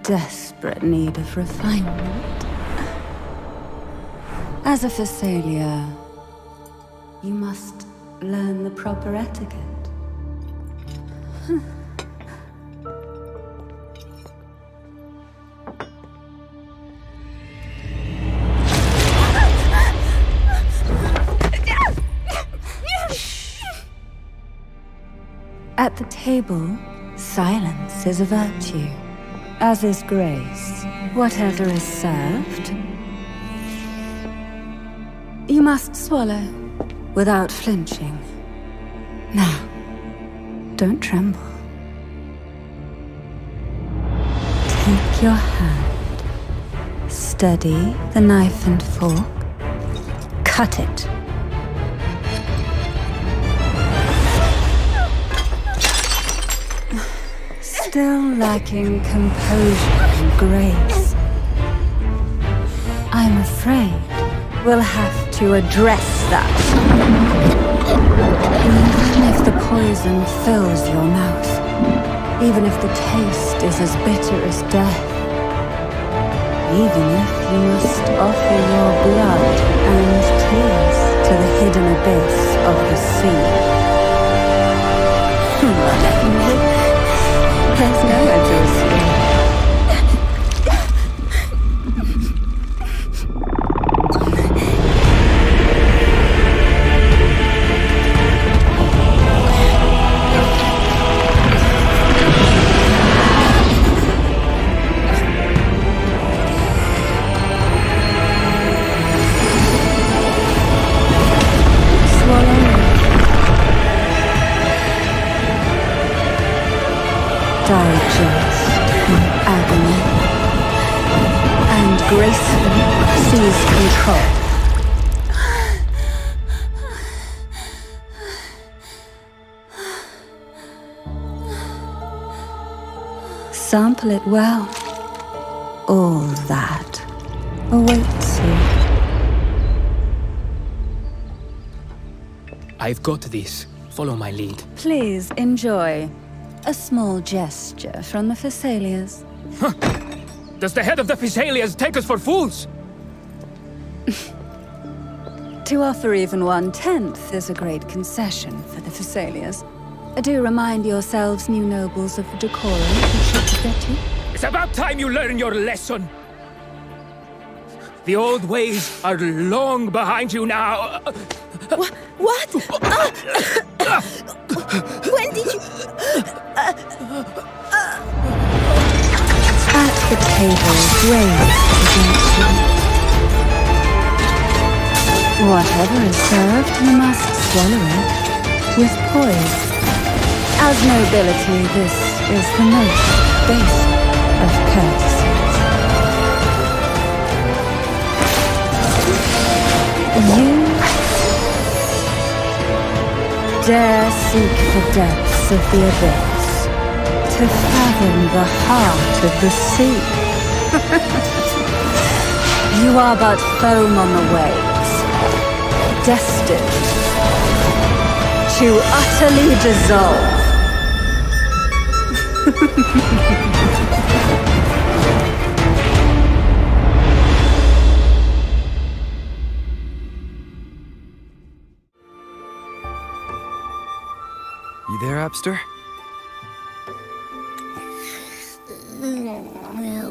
desperate need of refinement. As a Phasalia, you must learn the proper etiquette. At the table, silence is a virtue, as is grace. Whatever is served, you must swallow without flinching. Now, don't tremble. Take your hand, steady the knife and fork, cut it. Still lacking composure and grace. I'm afraid we'll have to address that. Even if the poison fills your mouth, even if the taste is as bitter as death, even if you must offer your blood and tears to the hidden abyss of the sea. There's nowhere to escape. Digest in agony, and gracefully seize control. Sample it well. All that awaits you. I've got this. Follow my lead. Please enjoy. A small gesture from the Phasalias. Huh. Does the head of the Phasalias take us for fools? To offer even 1/10 is a great concession for the Phasalias. Do remind yourselves, new nobles, of the decorum you should forget you. It's about time you learn your lesson. The old ways are long behind you now. What? When did you... At the table, grace against you. Whatever is served, you must swallow it with poise. As nobility, this is the most basic of courtesies. You dare seek the depths of the abyss, to fathom the heart of the sea. You are but foam on the waves, destined to utterly dissolve. You there, Abster?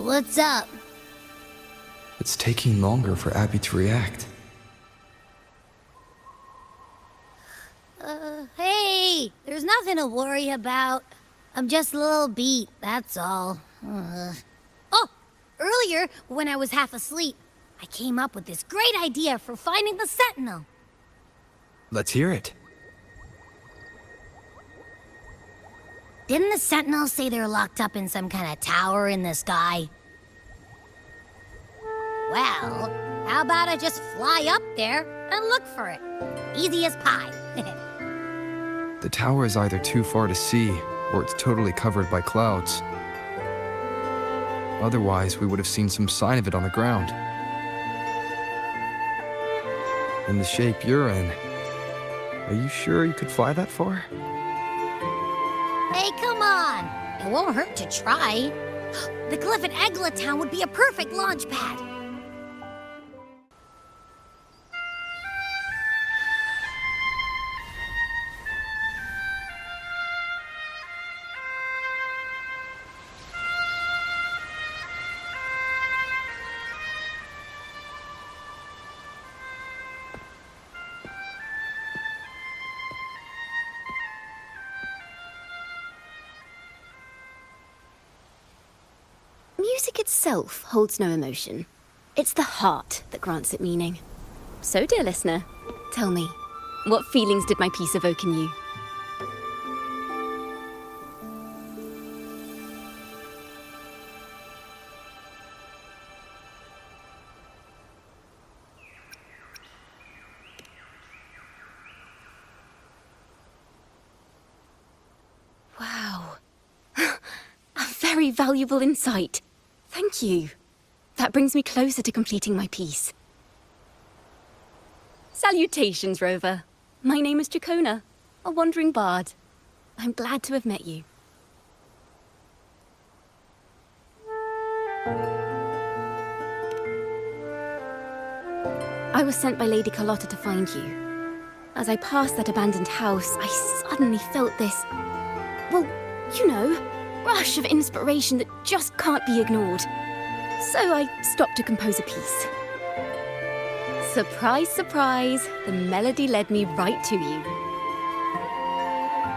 What's up? It's taking longer for Abby to react. Hey, there's nothing to worry about. I'm just a little beat, that's all. Oh, earlier, when I was half asleep, I came up with this great idea for finding the Sentinel. Let's hear it. Didn't the Sentinels say they're locked up in some kind of tower in the sky? Well, how about I just fly up there and look for it? Easy as pie. The tower is either too far to see, or it's totally covered by clouds. Otherwise, we would have seen some sign of it on the ground. In the shape you're in, are you sure you could fly that far? Hey, come on. It won't hurt to try. The cliff at Egla Town would be a perfect launch pad. Music itself holds no emotion. It's the heart that grants it meaning. So, dear listener, tell me, what feelings did my piece evoke in you? Wow. A very valuable insight. Thank you. That brings me closer to completing my piece. Salutations, Rover. My name is Jacona, a wandering bard. I'm glad to have met you. I was sent by Lady Carlotta to find you. As I passed that abandoned house, I suddenly felt this, well, you know, rush of inspiration that just can't be ignored. So I stopped to compose a piece. Surprise, surprise, the melody led me right to you.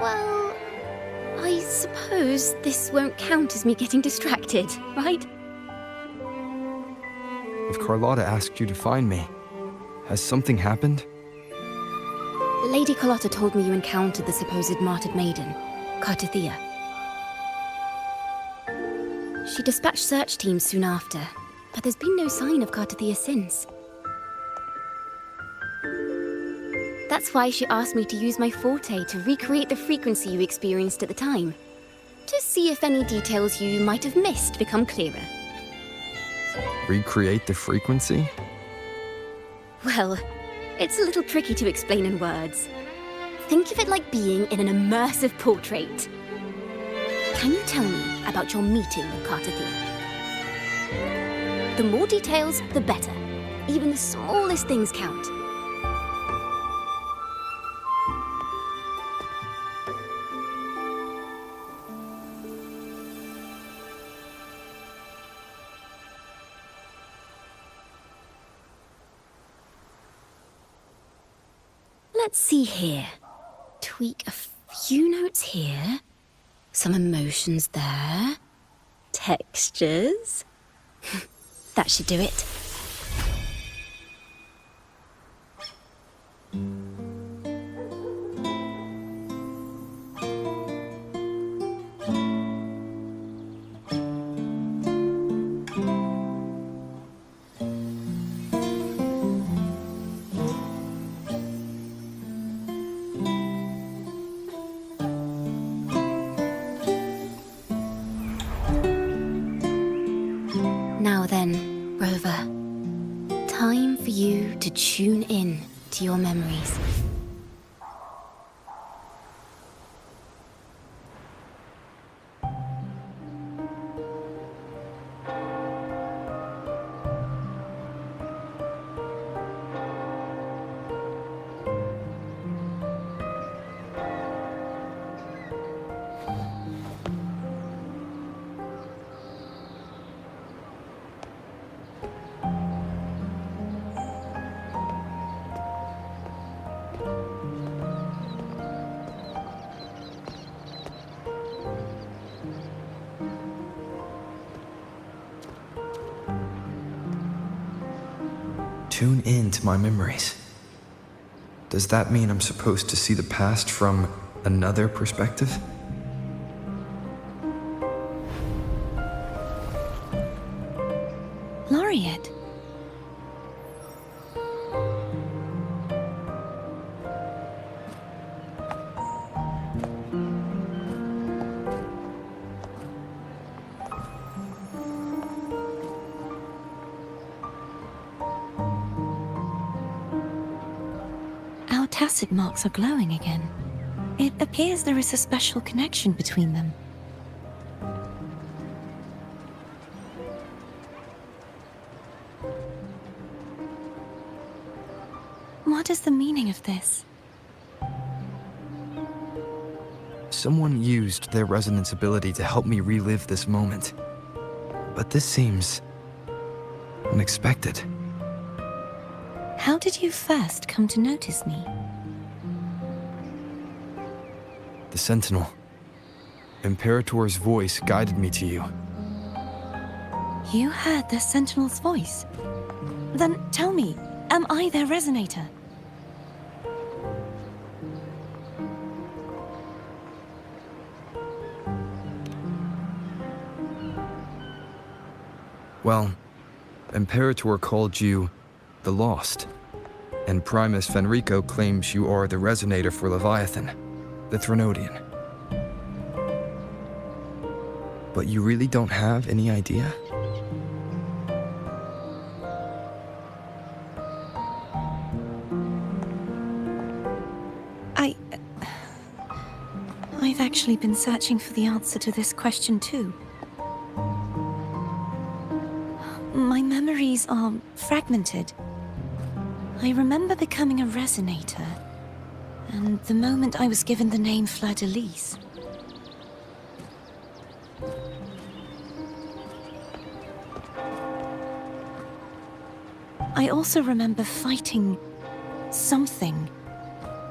Well, I suppose this won't count as me getting distracted, right? If Carlotta asked you to find me, has something happened? Lady Carlotta told me you encountered the supposed martyred maiden, Cartethyia. She dispatched search teams soon after, but there's been no sign of Cartethyia since. That's why she asked me to use my forte to recreate the frequency you experienced at the time, to see if any details you might have missed become clearer. Recreate the frequency? Well, it's a little tricky to explain in words. Think of it like being in an immersive portrait. Can you tell me about your meeting with Cartethyia? The more details, the better. Even the smallest things count. Let's see here. Tweak a few notes here. Some emotions there. Textures. That should do it. Now then, Rover, time for you to tune in to your memories. Tune in to my memories. Does that mean I'm supposed to see the past from another perspective? Laureate. Our tacit marks are glowing again. It appears there is a special connection between them. What is the meaning of this? Someone used their resonance ability to help me relive this moment. But this seems unexpected. How did you first come to notice me? The Sentinel. Imperator's voice guided me to you. You heard the Sentinel's voice? Then tell me, am I their resonator? Well, Imperator called you the Lost, and Primus Fenrico claims you are the resonator for Leviathan, the Threnodian. But you really don't have any idea? I've actually been searching for the answer to this question too. My memories are fragmented. I remember becoming a resonator, and the moment I was given the name Fleur-de-Lis. I also remember fighting something,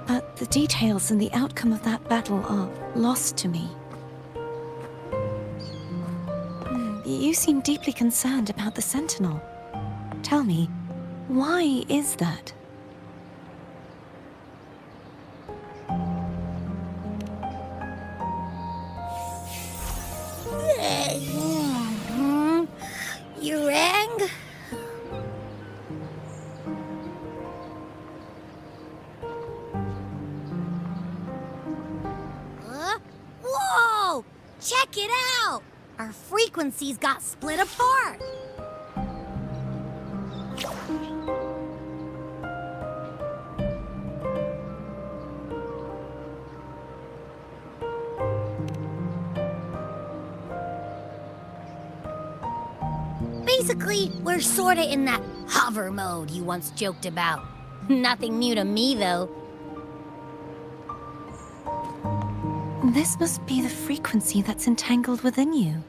but the details and the outcome of that battle are lost to me. You seem deeply concerned about the Sentinel. Tell me, why is that? You rang? Whoa! Check it out! Our frequencies got split apart. Basically, we're sorta in that hover mode you once joked about. Nothing new to me, though. This must be the frequency that's entangled within you.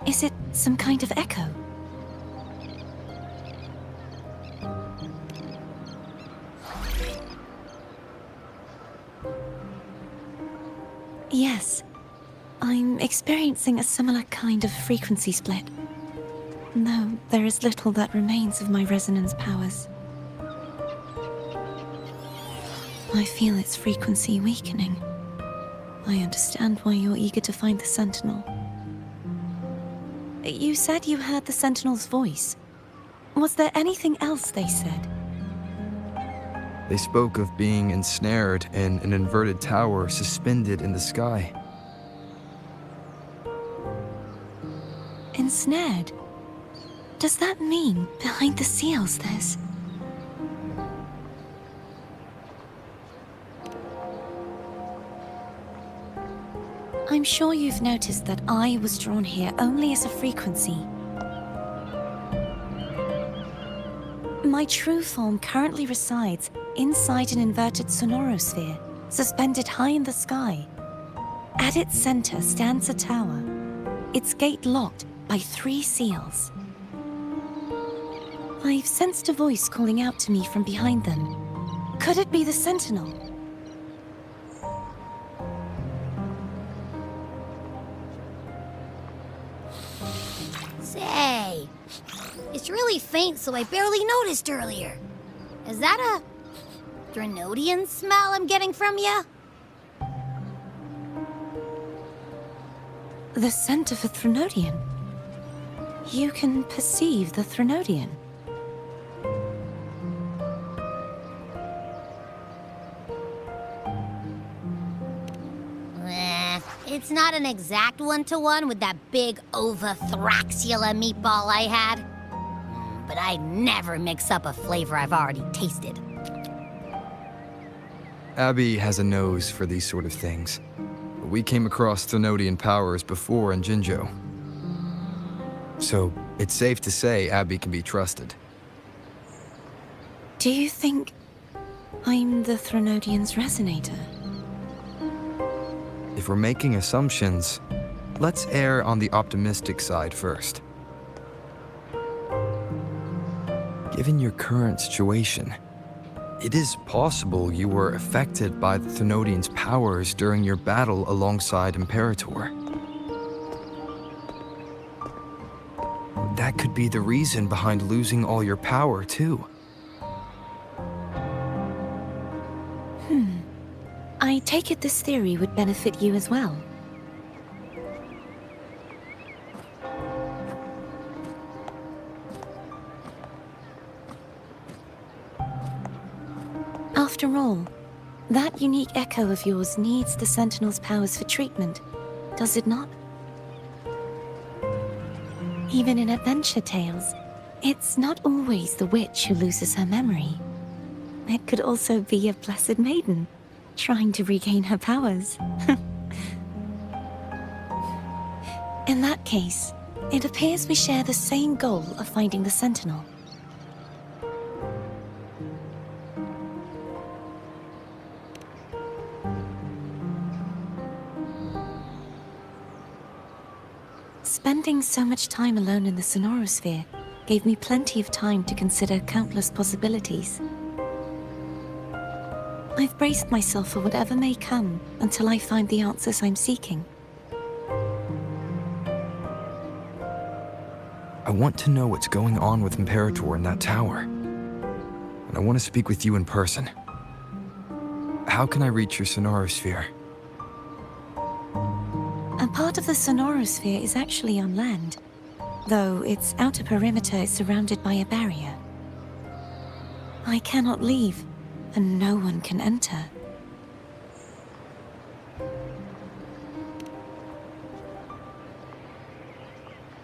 Is it some kind of echo? Yes, I'm experiencing a similar kind of frequency split. Though there is little that remains of my resonance powers. I feel its frequency weakening. I understand why you're eager to find the Sentinel. You said you heard the Sentinel's voice. Was there anything else they said? They spoke of being ensnared in an inverted tower suspended in the sky. Ensnared? Does that mean behind the seals there's... I'm sure you've noticed that I was drawn here only as a frequency. My true form currently resides inside an inverted sonorosphere, suspended high in the sky. At its center stands a tower, its gate locked by 3 seals. I've sensed a voice calling out to me from behind them. Could it be the Sentinel? Say, it's really faint, so I barely noticed earlier. Is that a Threnodian smell I'm getting from you? The scent of a Threnodian. You can perceive the Threnodian. It's not an exact one-to-one with that big Ovathraxula meatball I had. But I never mix up a flavor I've already tasted. Abby has a nose for these sort of things. We came across Threnodian powers before in Jinjo. So It's safe to say Abby can be trusted. Do you think I'm the Threnodian's resonator? If we're making assumptions, let's err on the optimistic side first. Given your current situation, it is possible you were affected by the Threnodian's powers during your battle alongside Imperator. That could be the reason behind losing all your power, too. I take it this theory would benefit you as well. After all, that unique echo of yours needs the Sentinel's powers for treatment, does it not? Even in adventure tales, it's not always the witch who loses her memory. It could also be a blessed maiden, trying to regain her powers. In that case, it appears we share the same goal of finding the Sentinel. Spending so much time alone in the Sonorosphere gave me plenty of time to consider countless possibilities. I've braced myself for whatever may come until I find the answers I'm seeking. I want to know what's going on with Imperator in that tower. And I want to speak with you in person. How can I reach your Sonorosphere? A part of the Sonorosphere is actually on land, though its outer perimeter is surrounded by a barrier. I cannot leave, and no one can enter.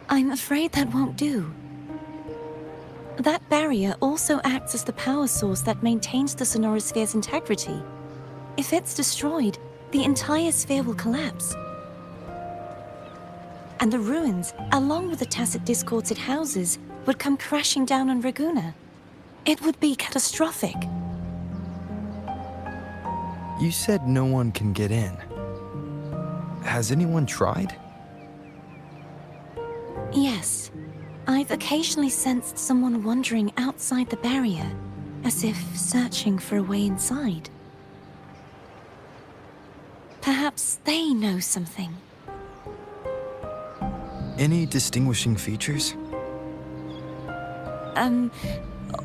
I'm afraid that won't do. That barrier also acts as the power source that maintains the Sonorosphere's integrity. If it's destroyed, the entire sphere will collapse. And the ruins, along with the tacit discords it houses, would come crashing down on Ragunna. It would be catastrophic. You said no one can get in. Has anyone tried? Yes. I've occasionally sensed someone wandering outside the barrier, as if searching for a way inside. Perhaps they know something. Any distinguishing features?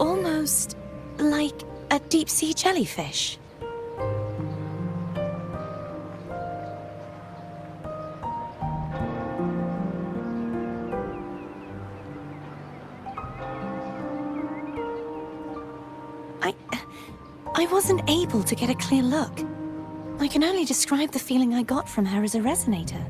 Almost like a deep-sea jellyfish. I wasn't able to get a clear look. I can only describe the feeling I got from her as a resonator.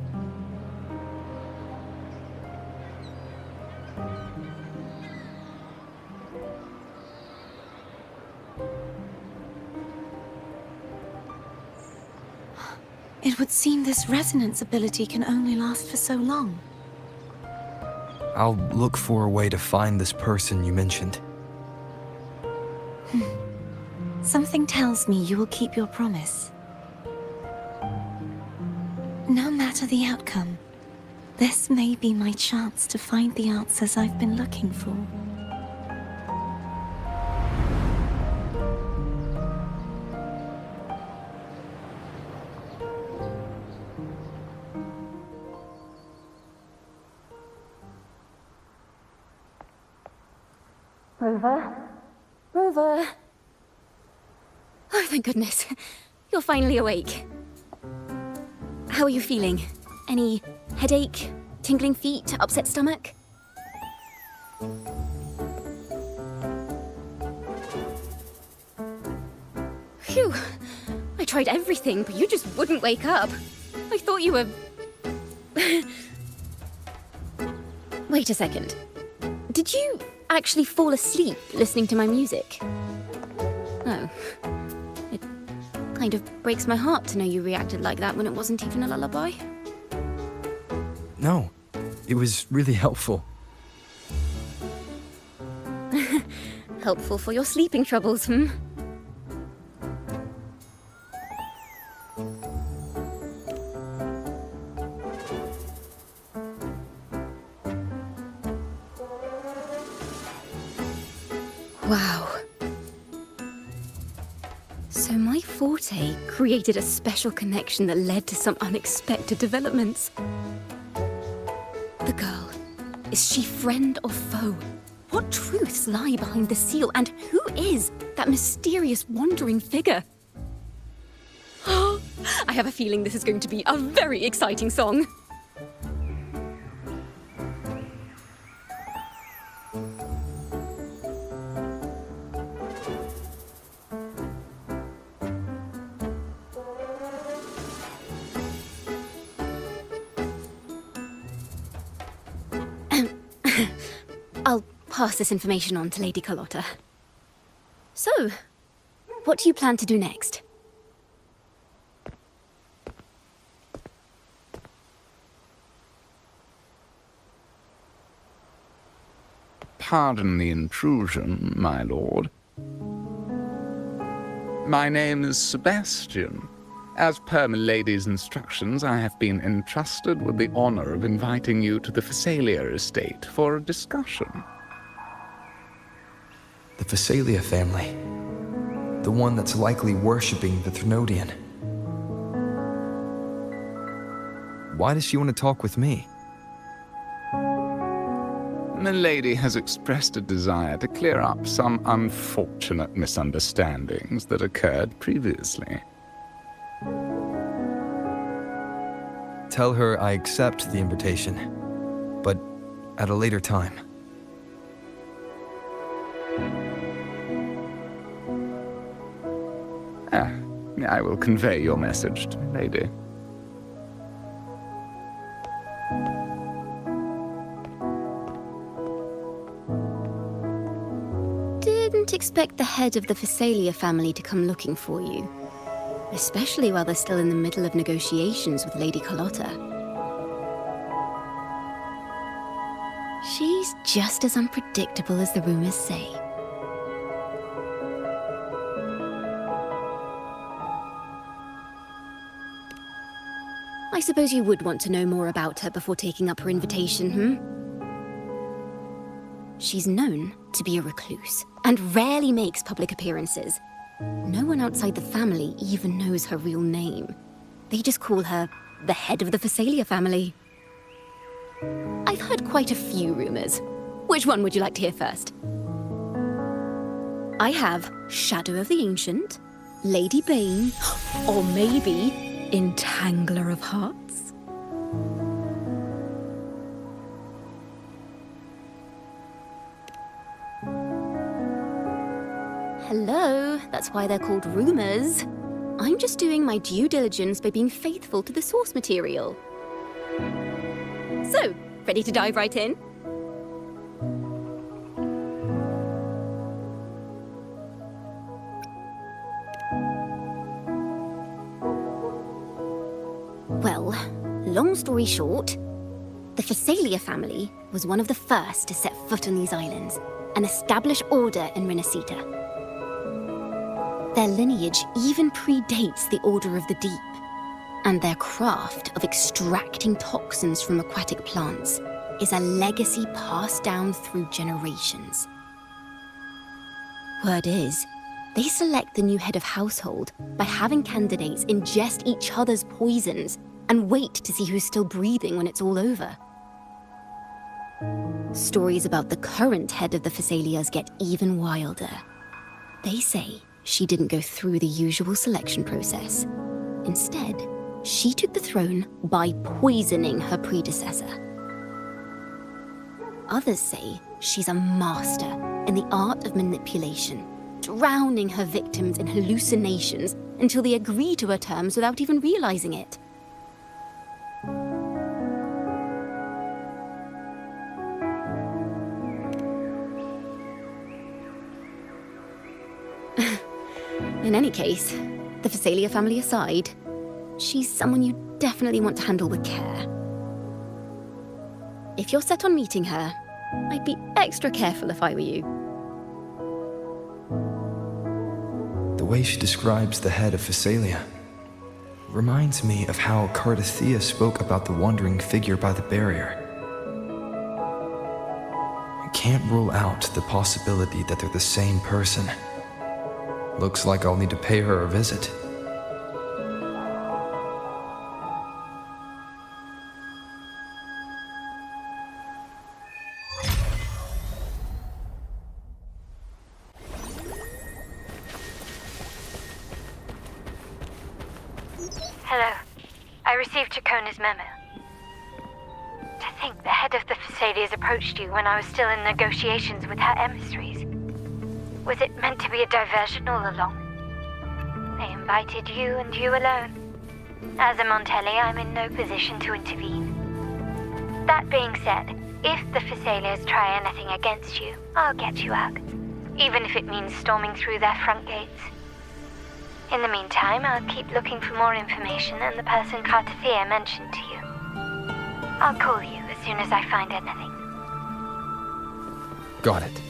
It would seem this resonance ability can only last for so long. I'll look for a way to find this person you mentioned. Something tells me you will keep your promise. No matter the outcome, this may be my chance to find the answers I've been looking for. Rover? Rover! Oh, thank goodness. You're finally awake. How are you feeling? Any headache, tingling feet, upset stomach? Phew. I tried everything, but you just wouldn't wake up. I thought you were... Wait a second. Did you actually fall asleep listening to my music? Oh. It kind of breaks my heart to know you reacted like that when it wasn't even a lullaby. No, it was really helpful. Helpful for your sleeping troubles, hmm? Wow. So my forte created a special connection that led to some unexpected developments. The girl, is she friend or foe? What truths lie behind the seal, and who is that mysterious wandering figure? I have a feeling this is going to be a very exciting song. I'll pass this information on to Lady Carlotta. So, what do you plan to do next? Pardon the intrusion, my lord. My name is Sebastian. As per milady's instructions, I have been entrusted with the honor of inviting you to the Phasalia estate for a discussion. The Phasalia family. The one that's likely worshipping the Thrunodian. Why does she want to talk with me? Milady has expressed a desire to clear up some unfortunate misunderstandings that occurred previously. Tell her I accept the invitation, but at a later time. I will convey your message to Milady. Didn't expect the head of the Phasalia family to come looking for you. Especially while they're still in the middle of negotiations with Lady Carlotta. She's just as unpredictable as the rumors say. I suppose you would want to know more about her before taking up her invitation, hmm? She's known to be a recluse, and rarely makes public appearances. No one outside the family even knows her real name. They just call her the head of the Phasalia family. I've heard quite a few rumors. Which one would you like to hear first? I have Shadow of the Ancient, Lady Bane, or maybe Entangler of Hearts. Hello, that's why they're called rumors. I'm just doing my due diligence by being faithful to the source material. So, ready to dive right in? Well, long story short, the Phasalia family was one of the first to set foot on these islands and establish order in Rinascita. Their lineage even predates the Order of the Deep, and their craft of extracting toxins from aquatic plants is a legacy passed down through generations. Word is, they select the new head of household by having candidates ingest each other's poisons and wait to see who's still breathing when it's all over. Stories about the current head of the Phasalias get even wilder. They say she didn't go through the usual selection process. Instead, she took the throne by poisoning her predecessor. Others say she's a master in the art of manipulation, drowning her victims in hallucinations until they agree to her terms without even realizing it. In any case, the Phasalia family aside, she's someone you definitely want to handle with care. If you're set on meeting her, I'd be extra careful if I were you. way she describes the head of Phasalia reminds me of how Cartethyia spoke about the wandering figure by the barrier. I can't rule out the possibility that they're the same person. Looks like I'll need to pay her a visit. Hello. I received Chacona's memo. To think the head of the Phasalias approached you when I was still in negotiations with her emissaries. Was it meant to be a diversion all along? They invited you and you alone. As a Montelli, I'm in no position to intervene. That being said, if the Phasalias try anything against you, I'll get you out. Even if it means storming through their front gates. In the meantime, I'll keep looking for more information and the person Cartethyia mentioned to you. I'll call you as soon as I find anything. Got it.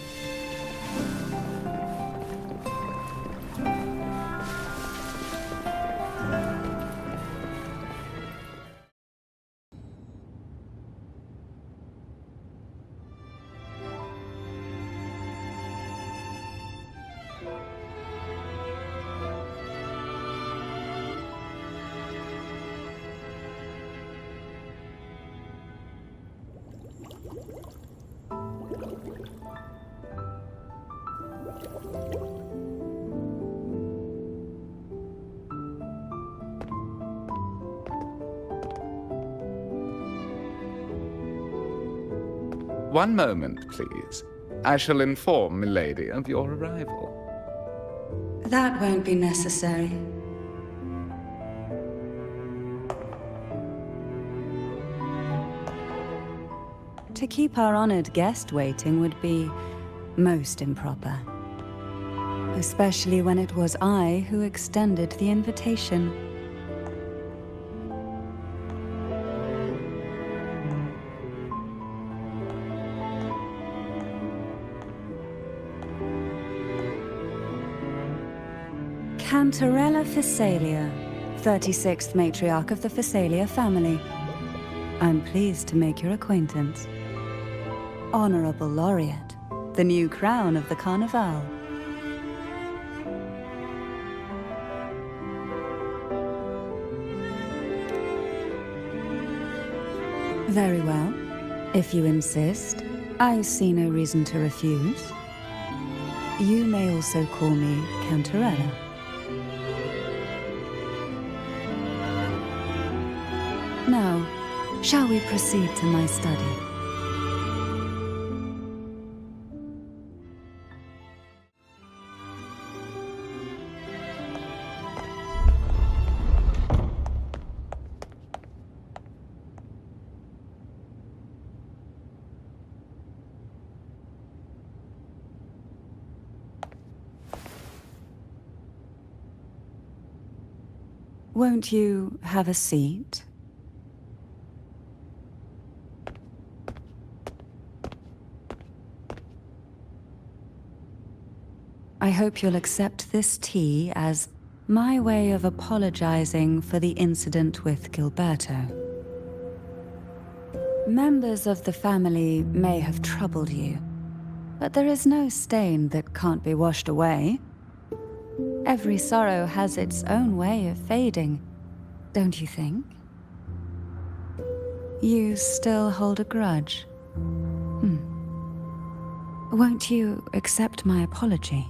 One moment, please. I shall inform Milady of your arrival. That won't be necessary. To keep our honored guest waiting would be most improper. Especially when it was I who extended the invitation. Cantarella Phasalia, 36th matriarch of the Phasalia family. I'm pleased to make your acquaintance. Honorable Laureate, the new crown of the Carnival. Very well. If you insist, I see no reason to refuse. You may also call me Cantarella. Now, shall we proceed to my study? Won't you have a seat? I hope you'll accept this tea as my way of apologizing for the incident with Gilberto. Members of the family may have troubled you, but there is no stain that can't be washed away. Every sorrow has its own way of fading, don't you think? You still hold a grudge? Won't you accept my apology?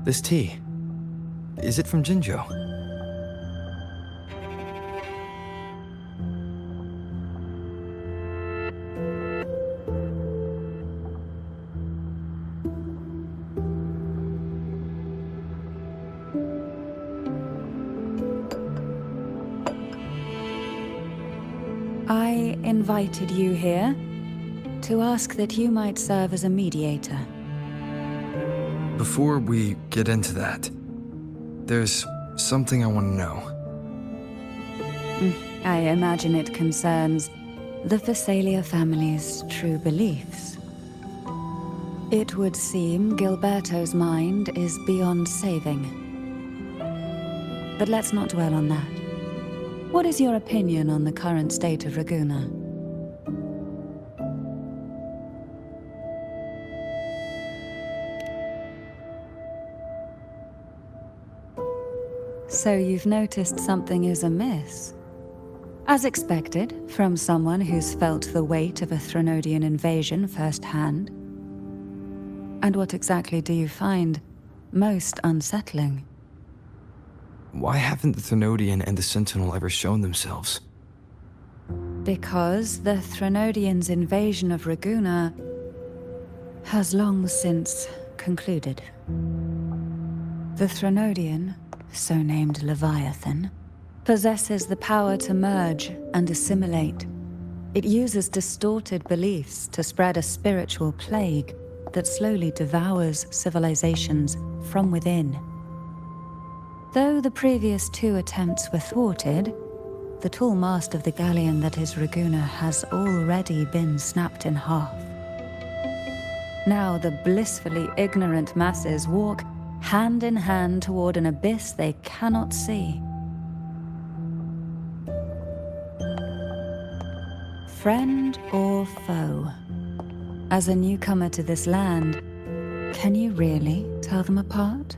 This tea, is it from Jinjo? I invited you here to ask that you might serve as a mediator. Before we get into that, There's something I want to know. I imagine it concerns the Phasalia family's true beliefs. It would seem Gilberto's mind is beyond saving. But let's not dwell on that. What is your opinion on the current state of Ragunna? So you've noticed something is amiss? As expected, from someone who's felt the weight of a Threnodian invasion firsthand. And what exactly do you find most unsettling? Why haven't the Threnodian and the Sentinel ever shown themselves? Because the Threnodians' invasion of Ragunna has long since concluded. The Threnodian, so named Leviathan, possesses the power to merge and assimilate. It uses distorted beliefs to spread a spiritual plague that slowly devours civilizations from within. Though the previous 2 attempts were thwarted, the tall mast of the galleon that is Ragunna has already been snapped in half. Now the blissfully ignorant masses walk hand in hand toward an abyss they cannot see. Friend or foe? As a newcomer to this land, can you really tell them apart?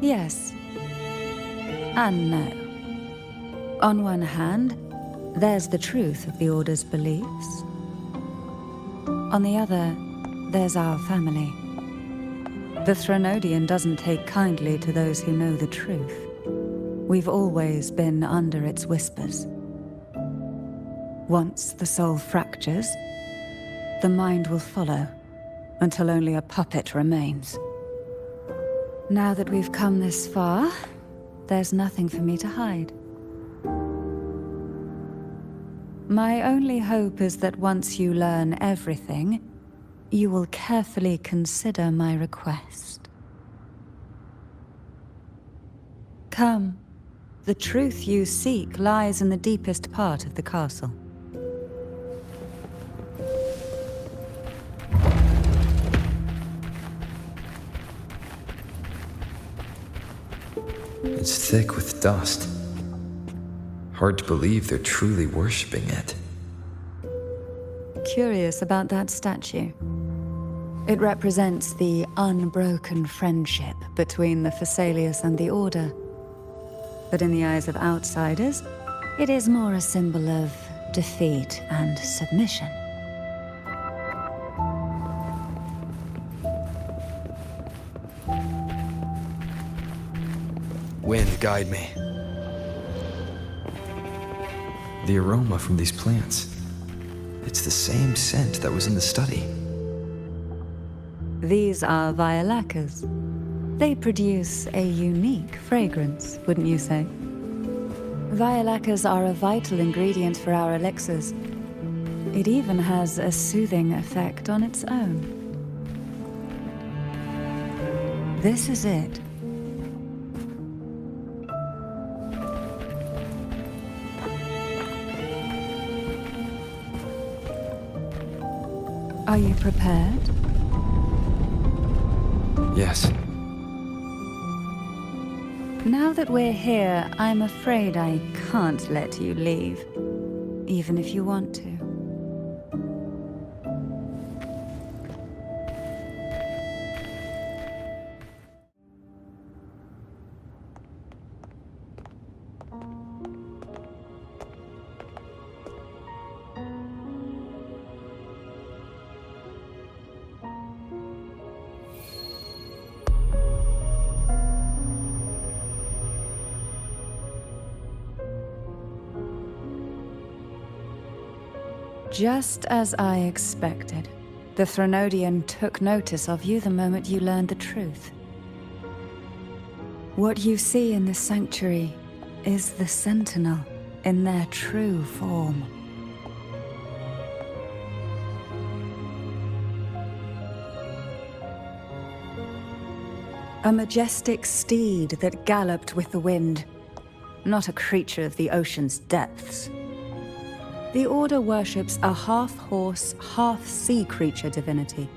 Yes. And no. On one hand, there's the truth of the Order's beliefs. On the other, there's our family. The Threnodian doesn't take kindly to those who know the truth. We've always been under its whispers. Once the soul fractures, the mind will follow, until only a puppet remains. Now that we've come this far, there's nothing for me to hide. My only hope is that once you learn everything, you will carefully consider my request. Come. The truth you seek lies in the deepest part of the castle. It's thick with dust. Hard to believe they're truly worshipping it. Curious about that statue. It represents the unbroken friendship between the Phasalia and the Order. But in the eyes of outsiders, it is more a symbol of defeat and submission. Wind, guide me. The aroma from these plants. It's the same scent that was in the study. These are violacas. They produce a unique fragrance, wouldn't you say? Violacas are a vital ingredient for our elixirs. It even has a soothing effect on its own. This is it. Are you prepared? Yes. Now that we're here, I'm afraid I can't let you leave, even if you want to. Just as I expected. The Threnodian took notice of you the moment you learned the truth. What you see in the sanctuary is the Sentinel in their true form. A majestic steed that galloped with the wind, not a creature of the ocean's depths. The Order worships a half-horse, half-sea creature divinity,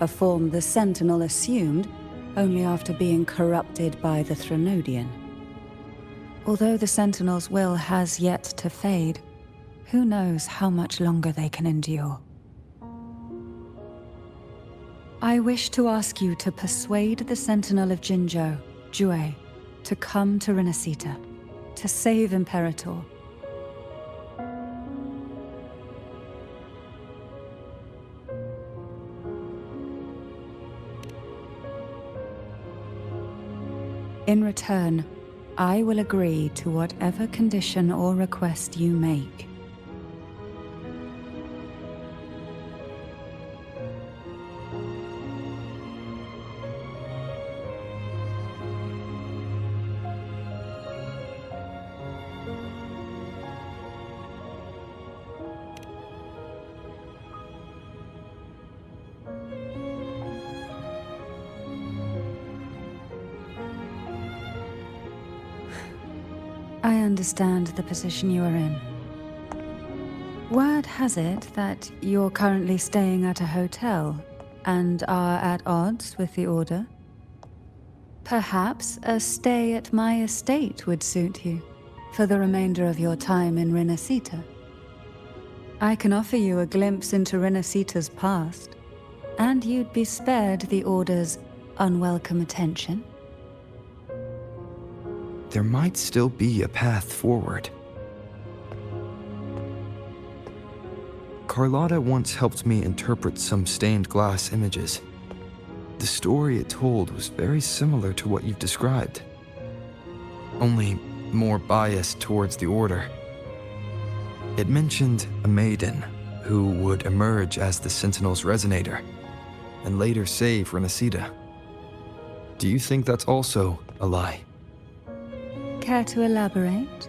a form the Sentinel assumed only after being corrupted by the Threnodian. Although the Sentinel's will has yet to fade, who knows how much longer they can endure. I wish to ask you to persuade the Sentinel of Jinzhou, Jue, to come to Rinascita, to save Imperator. In return, I will agree to whatever condition or request you make. I understand the position you are in. Word has it that you're currently staying at a hotel and are at odds with the Order. Perhaps a stay at my estate would suit you for the remainder of your time in Rinascita. I can offer you a glimpse into Rinascita's past, and you'd be spared the Order's unwelcome attention. There might still be a path forward. Carlotta once helped me interpret some stained glass images. The story it told was very similar to what you've described, only more biased towards the Order. It mentioned a maiden who would emerge as the Sentinel's resonator and later save Rinascita. Do you think that's also a lie? Care to elaborate?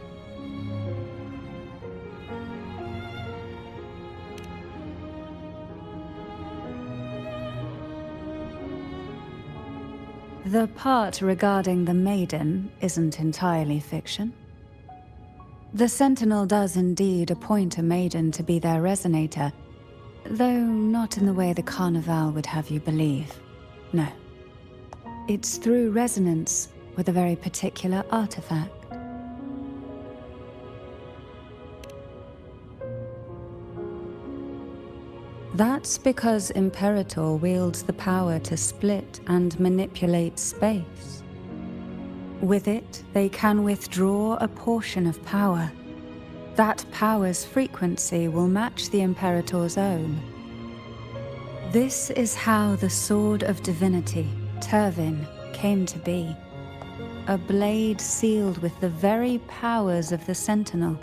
The part regarding the maiden isn't entirely fiction. The Sentinel does indeed appoint a maiden to be their resonator, though not in the way the Carnival would have you believe. No. It's through resonance with a very particular artifact. That's because Imperator wields the power to split and manipulate space. With it, they can withdraw a portion of power. That power's frequency will match the Imperator's own. This is how the Sword of Divinity, Turvin, came to be. A blade sealed with the very powers of the Sentinel,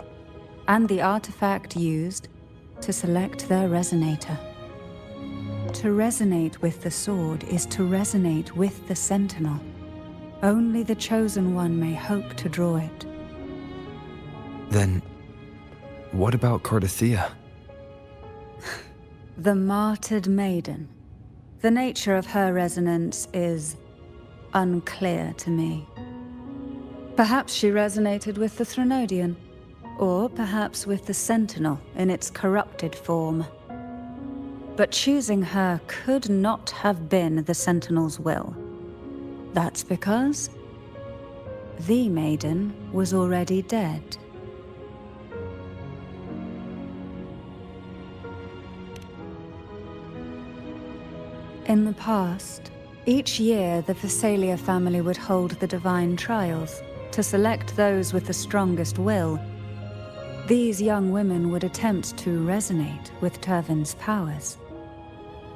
and the artifact used to select their resonator. To resonate with the sword is to resonate with the Sentinel. Only the Chosen One may hope to draw it. Then, what about Cartethyia? The martyred maiden. The nature of her resonance is unclear to me. Perhaps she resonated with the Threnodian, or perhaps with the Sentinel in its corrupted form. But choosing her could not have been the Sentinel's will. That's because the maiden was already dead. In the past, each year the Phasalia family would hold the divine trials to select those with the strongest will. These young women would attempt to resonate with Turvin's powers.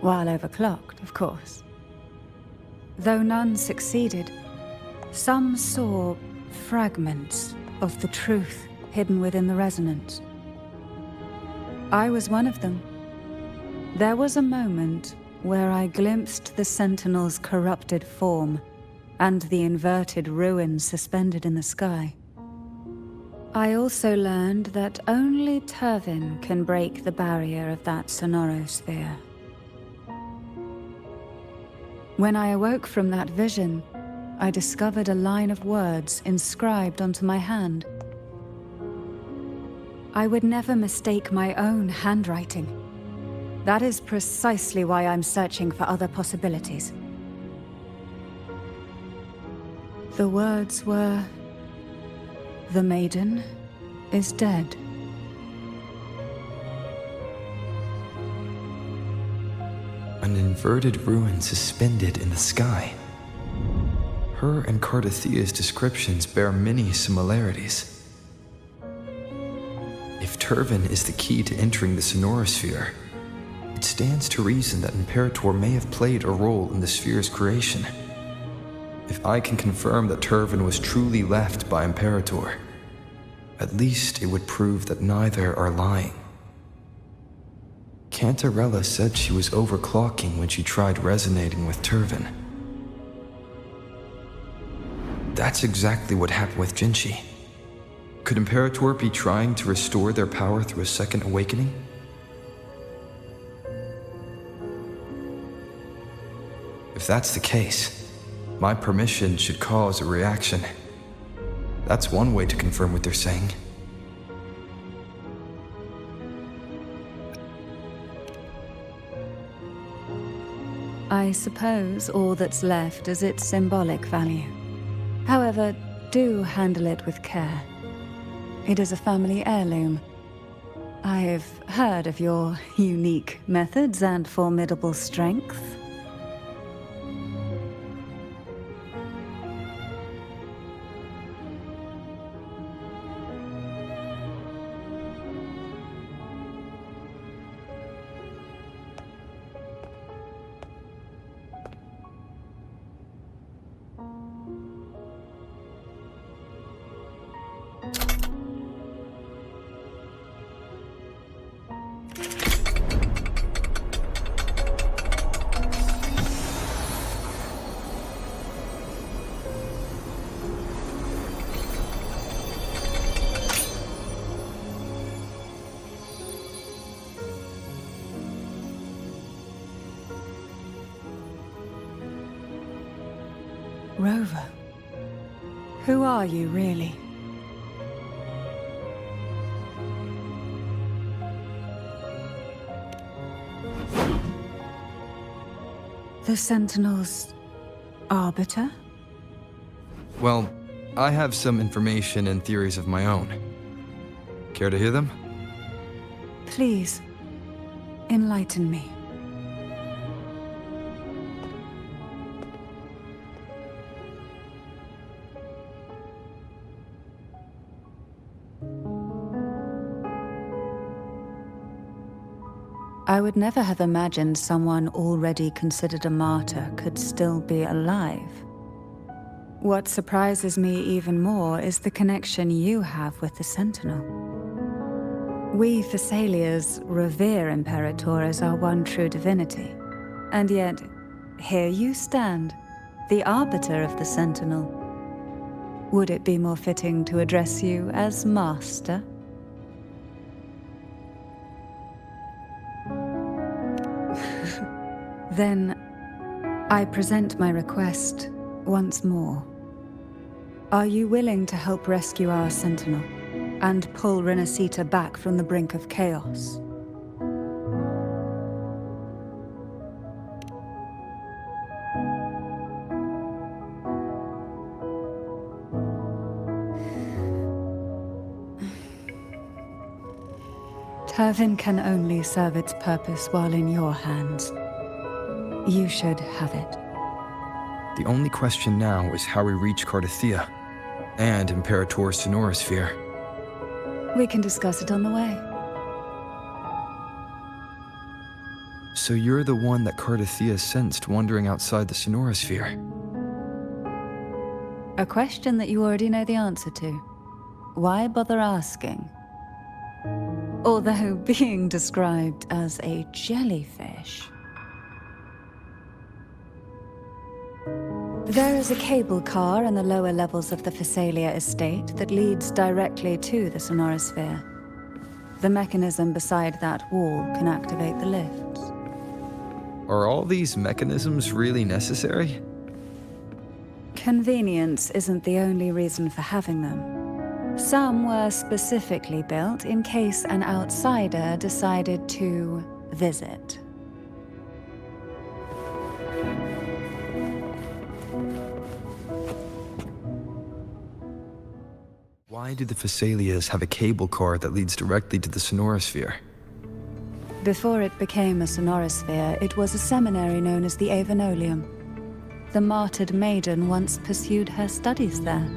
While overclocked, of course. Though none succeeded, some saw fragments of the truth hidden within the resonance. I was one of them. There was a moment where I glimpsed the Sentinel's corrupted form and the inverted ruins suspended in the sky. I also learned that only Turvin can break the barrier of that sonorosphere. When I awoke from that vision, I discovered a line of words inscribed onto my hand. I would never mistake my own handwriting. That is precisely why I'm searching for other possibilities. The words were, "The maiden is dead." An inverted ruin suspended in the sky. Her and Cartethia's descriptions bear many similarities. If Turvin is the key to entering the sonorosphere, it stands to reason that Imperator may have played a role in the sphere's creation. If I can confirm that Turvin was truly left by Imperator, at least it would prove that neither are lying. Cantarella said she was overclocking when she tried resonating with Turvin. That's exactly what happened with Jinchi. Could Imperator be trying to restore their power through a second awakening? If that's the case, my permission should cause a reaction. That's one way to confirm what they're saying. I suppose all that's left is its symbolic value. However, do handle it with care. It is a family heirloom. I've heard of your unique methods and formidable strength. Rover, who are you really? The Sentinel's arbiter? Well, I have some information and theories of my own. Care to hear them? Please, enlighten me. I would never have imagined someone already considered a martyr could still be alive. What surprises me even more is the connection you have with the Sentinel. We Thessalians revere Imperator as our one true divinity, and yet, here you stand, the arbiter of the Sentinel. Would it be more fitting to address you as Master? Then, I present my request once more. Are you willing to help rescue our Sentinel and pull Rinascita back from the brink of chaos? Turvin can only serve its purpose while in your hands. You should have it. The only question now is how we reach Cartethyia and Imperator's sonorosphere. We can discuss it on the way. So you're the one that Cartethyia sensed wandering outside the sonorosphere? A question that you already know the answer to. Why bother asking? although being described as a jellyfish. There is a cable car in the lower levels of the Physalia estate that leads directly to the sonorosphere. The mechanism beside that wall can activate the lifts. Are all these mechanisms really necessary? Convenience isn't the only reason for having them. Some were specifically built in case an outsider decided to visit. Why do the Physalias have a cable car that leads directly to the sonorosphere? Before it became a sonorosphere, it was a seminary known as the Avinoleum. The martyred maiden once pursued her studies there.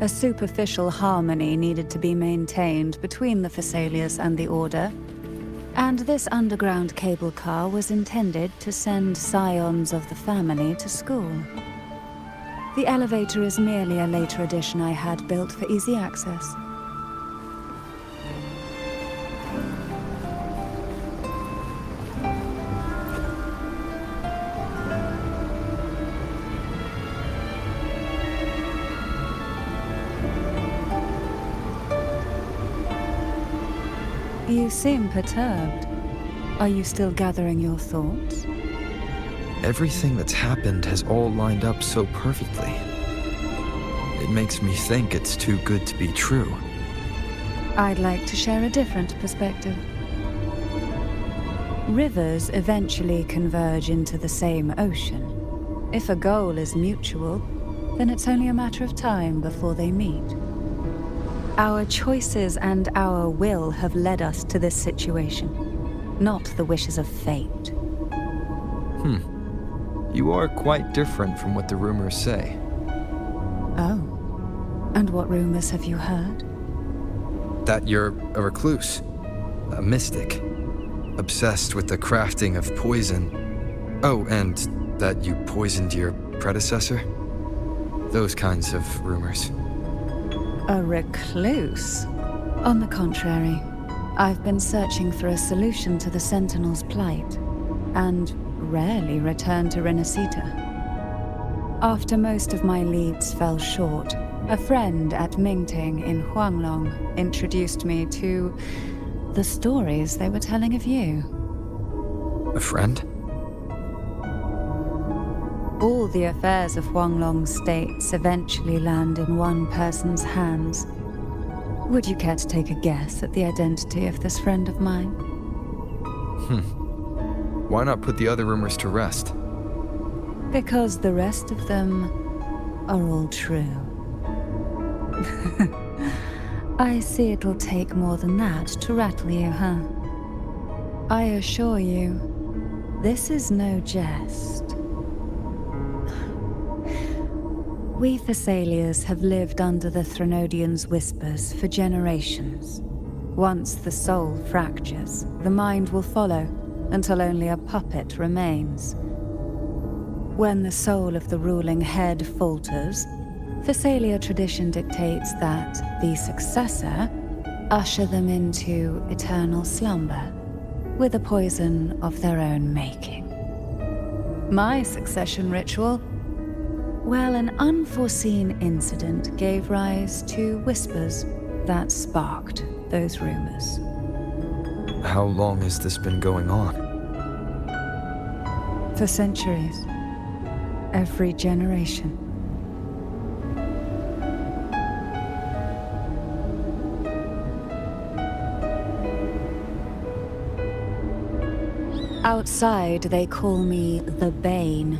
A superficial harmony needed to be maintained between the Physalias and the Order, and this underground cable car was intended to send scions of the family to school. The elevator is merely a later addition I had built for easy access. You seem perturbed. Are you still gathering your thoughts? Everything that's happened has all lined up so perfectly. It makes me think it's too good to be true. I'd like to share a different perspective. Rivers eventually converge into the same ocean. If a goal is mutual, then it's only a matter of time before they meet. Our choices and our will have led us to this situation, not the wishes of fate. You are quite different from what the rumors say. Oh. And what rumors have you heard? That you're a recluse, a mystic, obsessed with the crafting of poison. Oh, and that you poisoned your predecessor? Those kinds of rumors. A recluse? On the contrary, I've been searching for a solution to the Sentinel's plight, and rarely return to Rinascita. After most of my leads fell short, a friend at Mingting in Huanglong introduced me to the stories they were telling of you. A friend? All the affairs of Huanglong states eventually land in one person's hands. Would you care to take a guess at the identity of this friend of mine? Why not put the other rumors to rest? Because the rest of them are all true. I see it'll take more than that to rattle you, huh? I assure you, this is no jest. We Thessalians have lived under the Threnodians' whispers for generations. Once the soul fractures, the mind will follow, until only a puppet remains. When the soul of the ruling head falters, Thessalia tradition dictates that the successor usher them into eternal slumber, with a poison of their own making. My succession ritual? Well, an unforeseen incident gave rise to whispers that sparked those rumors. How long has this been going on? For centuries. Every generation. Outside, they call me the Bane,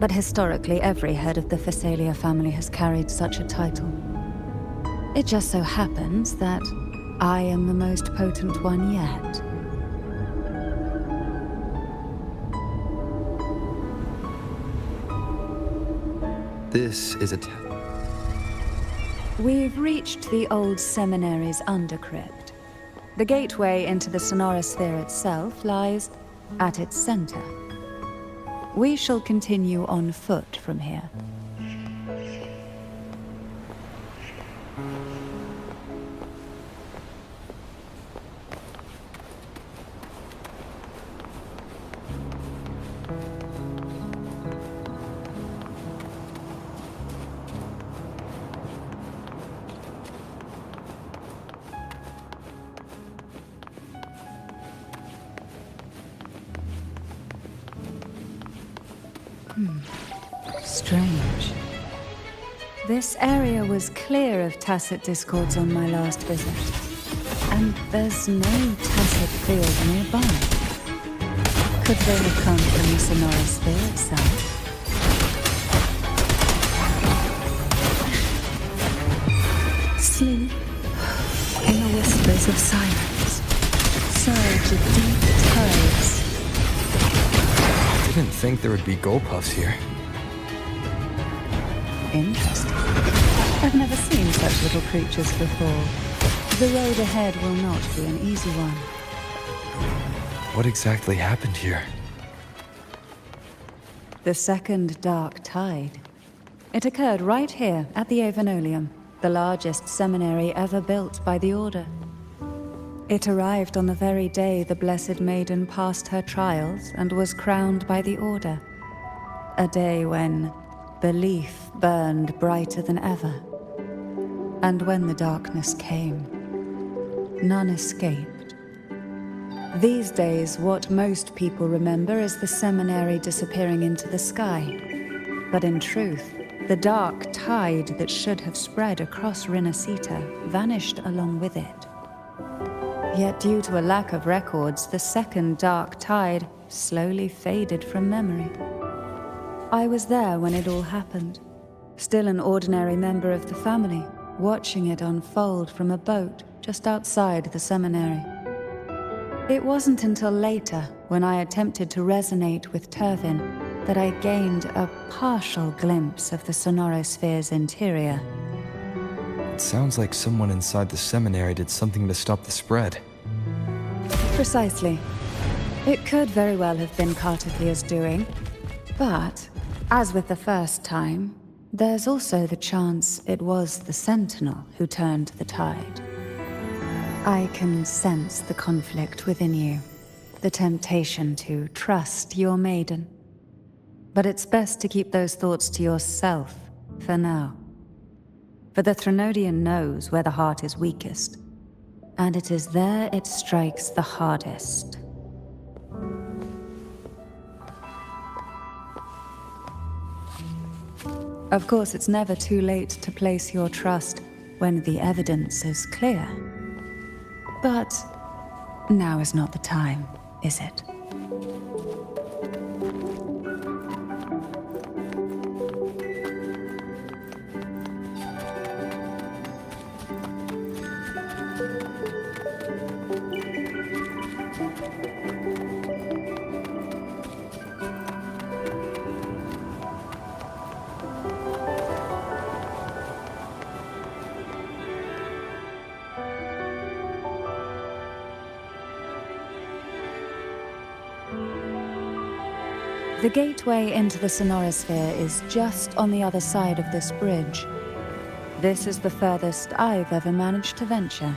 but historically every head of the Physalia family has carried such a title. It just so happens that I am the most potent one yet. This is a We've reached the old seminary's undercrypt. The gateway into the sonorosphere itself lies at its center. We shall continue on foot from here. Strange. This area was clear of tacit discords on my last visit, and there's no tacit field nearby. Could they have come from the sonorosphere itself? Sleep in the whispers of silence, surge of deep tides. I didn't think there would be goldpuffs here. Interesting. I've never seen such little creatures before. The road ahead will not be an easy one. What exactly happened here? The second dark tide. It occurred right here at the Avinoleum, the largest seminary ever built by the Order. It arrived on the very day the Blessed Maiden passed her trials and was crowned by the Order. A day when belief burned brighter than ever. And when the darkness came, none escaped. These days, what most people remember is the seminary disappearing into the sky. But in truth, the dark tide that should have spread across Rinascita vanished along with it. Yet due to a lack of records, the second dark tide slowly faded from memory. I was there when it all happened, still an ordinary member of the family, watching it unfold from a boat just outside the seminary. It wasn't until later, when I attempted to resonate with Turvin, that I gained a partial glimpse of the sonorosphere's interior. It sounds like someone inside the seminary did something to stop the spread. Precisely. It could very well have been Cartethyia's doing, but, as with the first time, there's also the chance it was the Sentinel who turned the tide. I can sense the conflict within you, the temptation to trust your maiden. But it's best to keep those thoughts to yourself for now. For the Threnodian knows where the heart is weakest, and it is there it strikes the hardest. Of course, it's never too late to place your trust when the evidence is clear. But now is not the time, is it? The gateway into the sonorosphere is just on the other side of this bridge. This is the furthest I've ever managed to venture.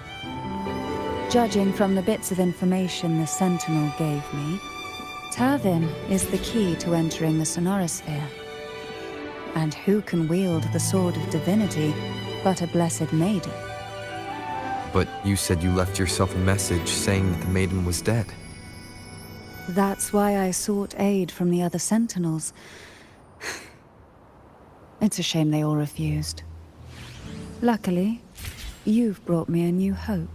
Judging from the bits of information the Sentinel gave me, Turvin is the key to entering the sonorosphere. And who can wield the sword of divinity but a blessed maiden? But you said you left yourself a message saying that the maiden was dead. That's why I sought aid from the other Sentinels. It's a shame they all refused. Luckily, you've brought me a new hope.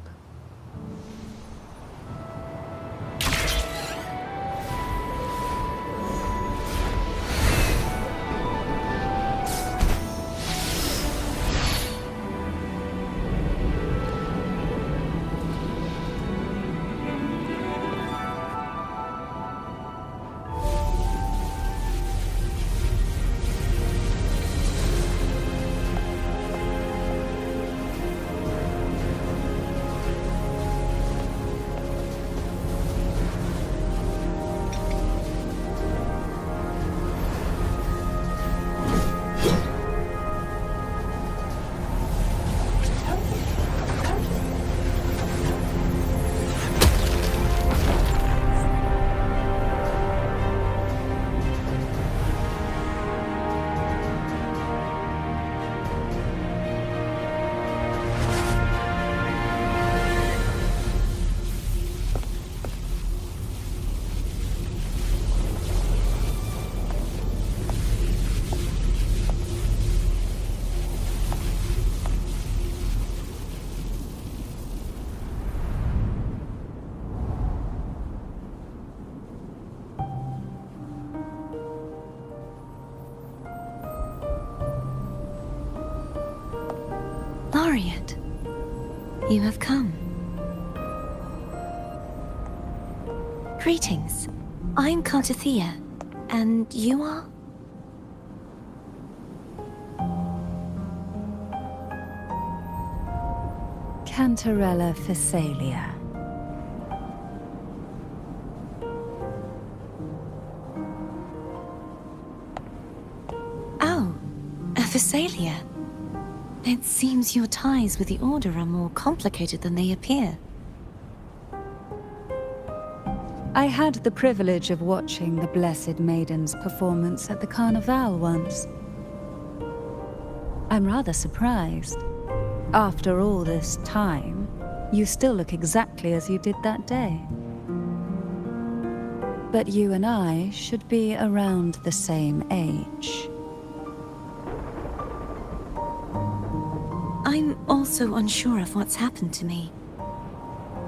You have come. Greetings. I'm Cartethyia, and you are? Cantarella Physalia. Oh, a Physalia. It seems your ties with the Order are more complicated than they appear. I had the privilege of watching the Blessed Maiden's performance at the Carnival once. I'm rather surprised. After all this time, you still look exactly as you did that day. But you and I should be around the same age. I'm also unsure of what's happened to me.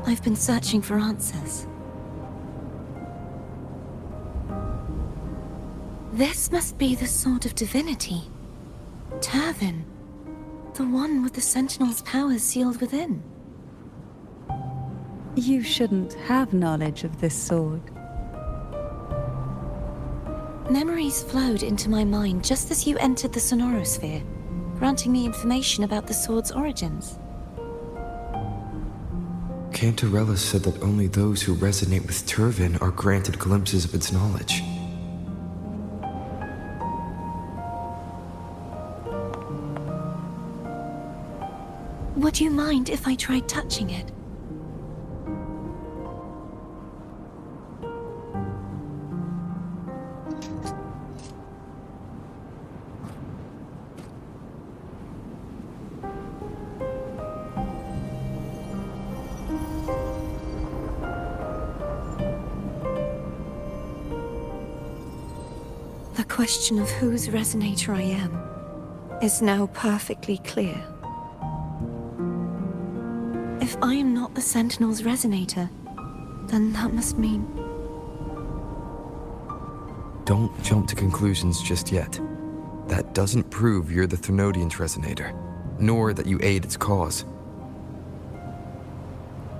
I've been searching for answers. This must be the Sword of Divinity. Turvin. The one with the Sentinel's powers sealed within. You shouldn't have knowledge of this sword. Memories flowed into my mind just as you entered the Sonorosphere, granting me information about the sword's origins. Cantarella said that only those who resonate with Turvin are granted glimpses of its knowledge. Would you mind if I tried touching it? The question of whose resonator I am is now perfectly clear. If I am not the Sentinel's resonator, then that must mean... Don't jump to conclusions just yet. That doesn't prove you're the Thermodian's resonator, nor that you aid its cause.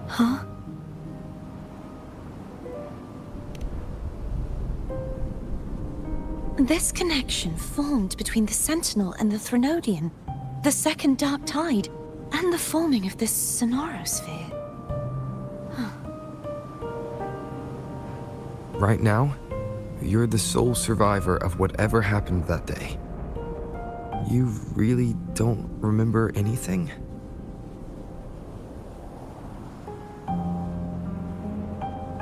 Huh? This connection formed between the Sentinel and the Thermodian, the second Dark Tide, and the forming of this Sonorosphere. Right now, you're the sole survivor of whatever happened that day. You really don't remember anything?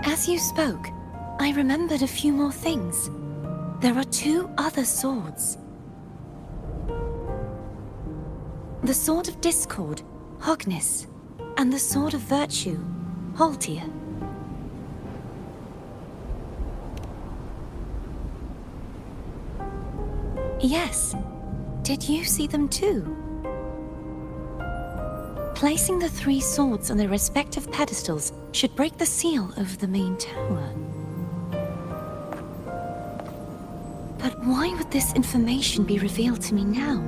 As you spoke, I remembered a few more things. There are two other swords. The Sword of Discord, Hognis, and the Sword of Virtue, Haltia. Yes. Did you see them too? Placing the three swords on their respective pedestals should break the seal over the main tower. But why would this information be revealed to me now?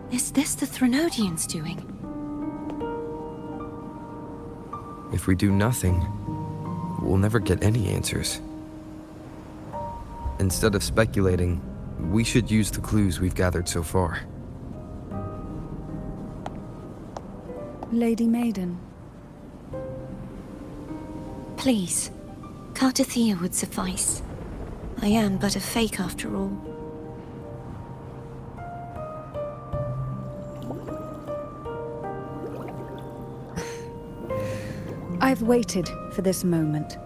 Is this the Thermodian's doing? If we do nothing, we'll never get any answers. Instead of speculating, we should use the clues we've gathered so far. Lady Maiden. Please, Cartethyia would suffice. I am but a fake after all. I've waited for this moment.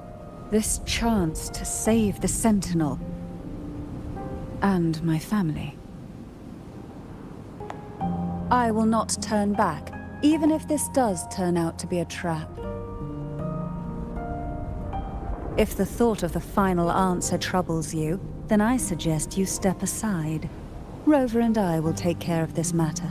This chance to save the Sentinel. And my family. I will not turn back, even if this does turn out to be a trap. If the thought of the final answer troubles you, then I suggest you step aside. Rover and I will take care of this matter.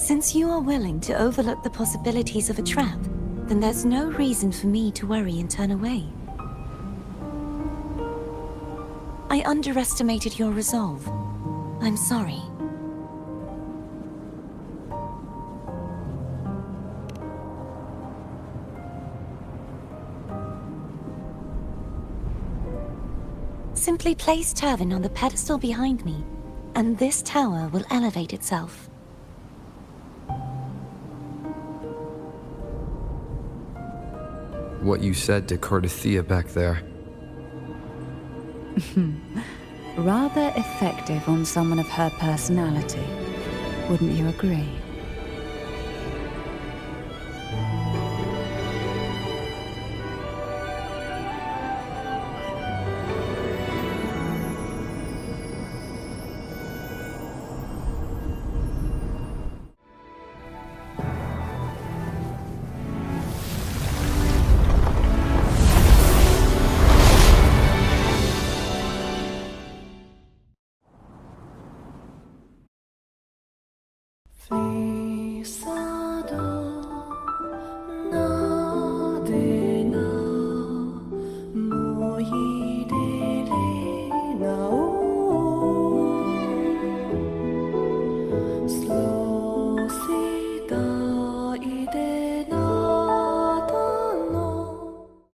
Since you are willing to overlook the possibilities of a trap, then there's no reason for me to worry and turn away. I underestimated your resolve. I'm sorry. Simply place Turvin on the pedestal behind me, and this tower will elevate itself. What you said to Cartethyia back there. Rather effective on someone of her personality. Wouldn't you agree?